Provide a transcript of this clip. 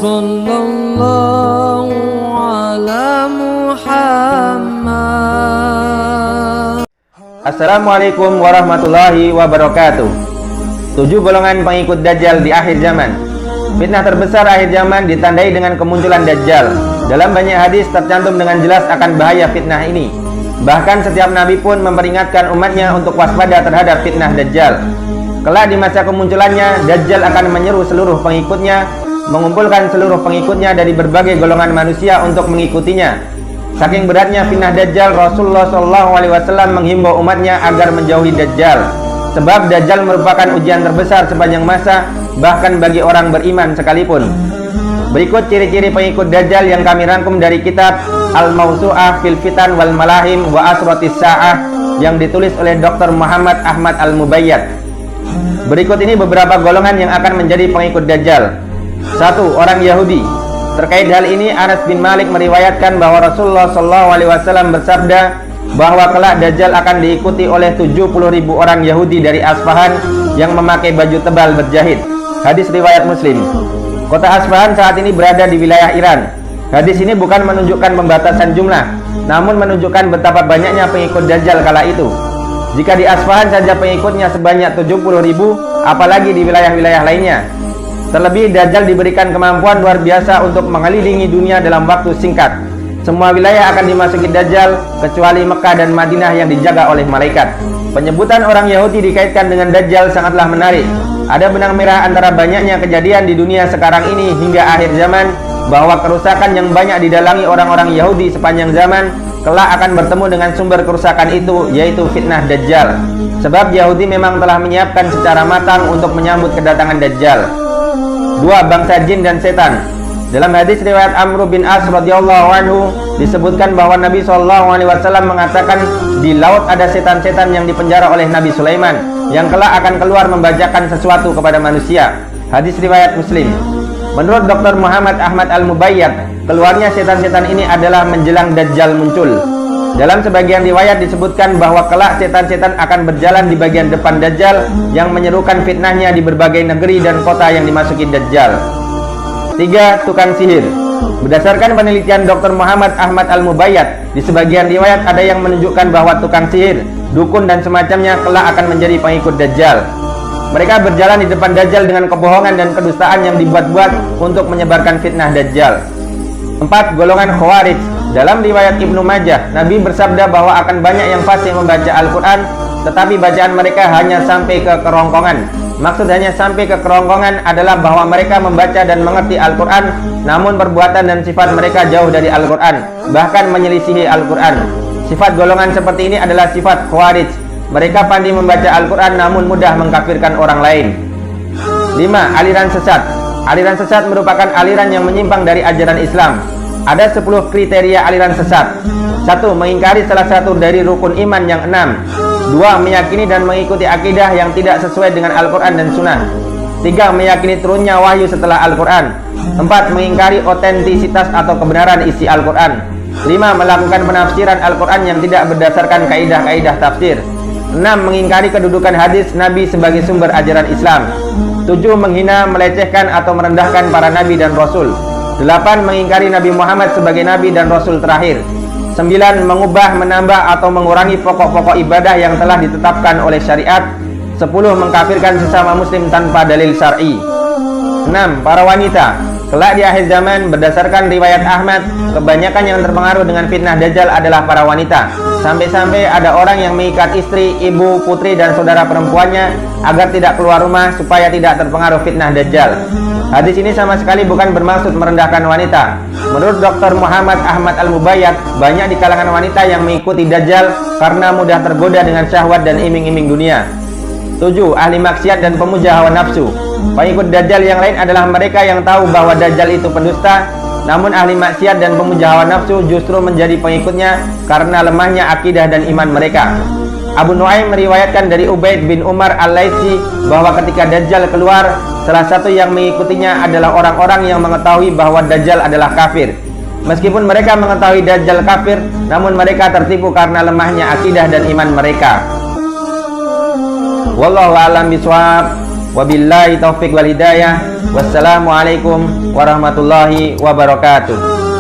Sallallahu ala Muhammad. Assalamualaikum warahmatullahi wabarakatuh. 7 golongan pengikut Dajjal di akhir zaman. Fitnah terbesar akhir zaman ditandai dengan kemunculan Dajjal. Dalam banyak hadis tercantum dengan jelas akan bahaya fitnah ini. Bahkan setiap nabi pun memperingatkan umatnya untuk waspada terhadap fitnah Dajjal. Kelak di masa kemunculannya, Dajjal akan menyeru seluruh pengikutnya, mengumpulkan seluruh pengikutnya dari berbagai golongan manusia untuk mengikutinya. Saking beratnya fitnah Dajjal, Rasulullah SAW menghimbau umatnya agar menjauhi Dajjal. Sebab Dajjal merupakan ujian terbesar sepanjang masa, bahkan bagi orang beriman sekalipun. Berikut ciri-ciri pengikut Dajjal yang kami rangkum dari kitab Al-Mawsu'ah fil Fitan wal Malahim wa Asratis Sa'ah yang ditulis oleh Dr. Muhammad Ahmad Al-Mubayyad. Berikut ini beberapa golongan yang akan menjadi pengikut Dajjal. 1. Orang Yahudi. Terkait hal ini, Anas bin Malik meriwayatkan bahwa Rasulullah SAW bersabda bahwa kelak Dajjal akan diikuti oleh 70.000 orang Yahudi dari Asfahan yang memakai baju tebal berjahit. Hadis riwayat Muslim. Kota Asfahan saat ini berada di wilayah Iran. Hadis ini bukan menunjukkan pembatasan jumlah, namun menunjukkan betapa banyaknya pengikut Dajjal kala itu. Jika di Asfahan saja pengikutnya sebanyak 70.000, apalagi di wilayah-wilayah lainnya. Terlebih Dajjal diberikan kemampuan luar biasa untuk mengelilingi dunia dalam waktu singkat. Semua wilayah akan dimasuki Dajjal kecuali Mekah dan Madinah yang dijaga oleh malaikat. Penyebutan orang Yahudi dikaitkan dengan Dajjal sangatlah menarik. Ada benang merah antara banyaknya kejadian di dunia sekarang ini hingga akhir zaman, bahwa kerusakan yang banyak didalangi orang-orang Yahudi sepanjang zaman kelak akan bertemu dengan sumber kerusakan itu, yaitu fitnah Dajjal. Sebab Yahudi memang telah menyiapkan secara matang untuk menyambut kedatangan Dajjal. 2. Bangsa jin dan setan. Dalam hadis riwayat Amr bin As radhiyallahu anhu disebutkan bahwa Nabi SAW mengatakan di laut ada setan-setan yang dipenjara oleh Nabi Sulaiman yang kelak akan keluar membacakan sesuatu kepada manusia. Hadis riwayat Muslim. Menurut Dr. Muhammad Ahmad Al-Mubayyad, keluarnya setan-setan ini adalah menjelang Dajjal muncul. Dalam sebagian riwayat disebutkan bahwa kelak setan-setan akan berjalan di bagian depan Dajjal yang menyerukan fitnahnya di berbagai negeri dan kota yang dimasuki Dajjal. 3. Tukang sihir. Berdasarkan penelitian Dr. Muhammad Ahmad Al-Mubayyad, di sebagian riwayat ada yang menunjukkan bahwa tukang sihir, dukun dan semacamnya kelak akan menjadi pengikut Dajjal. Mereka berjalan di depan Dajjal dengan kebohongan dan kedustaan yang dibuat-buat untuk menyebarkan fitnah Dajjal. 4. Golongan Khawarij. Dalam riwayat Ibnu Majah, Nabi bersabda bahwa akan banyak yang fasih membaca Al-Quran, tetapi bacaan mereka hanya sampai ke kerongkongan. Maksud hanya sampai ke kerongkongan adalah bahwa mereka membaca dan mengerti Al-Quran, namun perbuatan dan sifat mereka jauh dari Al-Quran, bahkan menyelisihi Al-Quran. Sifat golongan seperti ini adalah sifat Khawarij. Mereka pandai membaca Al-Quran namun mudah mengkafirkan orang lain. 5. Aliran sesat. Aliran sesat merupakan aliran yang menyimpang dari ajaran Islam. Ada 10 kriteria aliran sesat. 1. Mengingkari salah satu dari rukun iman yang 6. 2. Meyakini dan mengikuti akidah yang tidak sesuai dengan Al-Quran dan Sunnah. 3. Meyakini turunnya wahyu setelah Al-Quran. 4. Mengingkari otentisitas atau kebenaran isi Al-Quran. 5. Melakukan penafsiran Al-Quran yang tidak berdasarkan kaidah-kaidah tafsir. 6. Mengingkari kedudukan hadis Nabi sebagai sumber ajaran Islam. 7. Menghina, melecehkan atau merendahkan para nabi dan rasul. 8. Mengingkari Nabi Muhammad sebagai nabi dan rasul terakhir. 9. Mengubah, menambah atau mengurangi pokok-pokok ibadah yang telah ditetapkan oleh syariat. 10. Mengkafirkan sesama muslim tanpa dalil syar'i. 6. Para wanita. Kelak di akhir zaman, berdasarkan riwayat Ahmad, kebanyakan yang terpengaruh dengan fitnah Dajjal adalah para wanita. Sampai-sampai ada orang yang mengikat istri, ibu, putri, dan saudara perempuannya agar tidak keluar rumah supaya tidak terpengaruh fitnah Dajjal. Hadis ini sama sekali bukan bermaksud merendahkan wanita. Menurut Dr. Muhammad Ahmad Al-Mubayyad, banyak di kalangan wanita yang mengikuti Dajjal karena mudah tergoda dengan syahwat dan iming-iming dunia. 7. Ahli maksiat dan pemuja hawa nafsu. Pengikut Dajjal yang lain adalah mereka yang tahu bahwa Dajjal itu pendusta, namun ahli maksiat dan pemuja hawa nafsu justru menjadi pengikutnya karena lemahnya akidah dan iman mereka. Abu Nuaim meriwayatkan dari Ubaid bin Umar Al-Laitsi bahwa ketika Dajjal keluar, salah satu yang mengikutinya adalah orang-orang yang mengetahui bahwa Dajjal adalah kafir. Meskipun mereka mengetahui Dajjal kafir, namun mereka tertipu karena lemahnya akidah dan iman mereka. Wallahu a'lam bishawab. Wabillahi taufik wal hidayah. Wassalamualaikum warahmatullahi wabarakatuh.